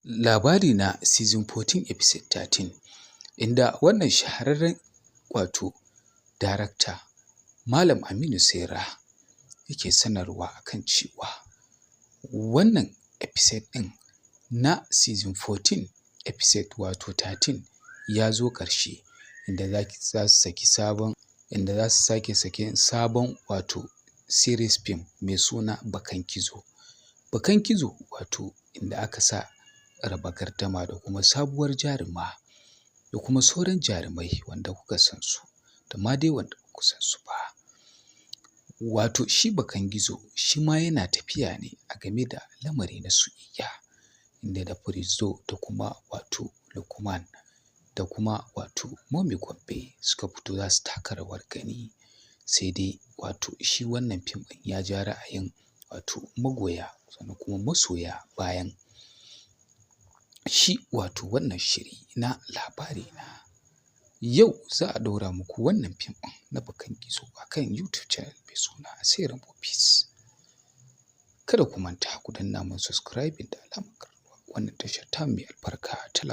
labari na season 14 episode 13, inda wannan shahararren darakta Malam Aminu Saira yake sanarwa akan cewa wannan episode ɗin na season 14 episode 13 ya zo ƙarshe, inda za su sake sakin sabon series film mai suna Bakan Gizo. Bakan Gizo inda aka sa Raba Gardama da kuma sabuwar jaruma da kuma sauran jarumai wanda kuka san su da ma dai wanda ba ku san su ba. Shi Bakan Gizo shi ma yana tafiya ne a game da lamari na soyayya, inda da Firizdo da kuma Lukman da kuma Mummy Gombe suka fito za su taka rawar gani. Sai dai shi wannan fim ɗin ya ja ra'ayin magoya sannan kuma masoya bayan shi wannan shiri na labari na. Yau za a ɗaura muku wannan fim ɗin na Bakan Gizo a kan YouTube channel mai suna Asirin Movies. Kada ku manta ku danna mun subscribing da alamar ƙararrawa wannan tashar tamu mai albarka ta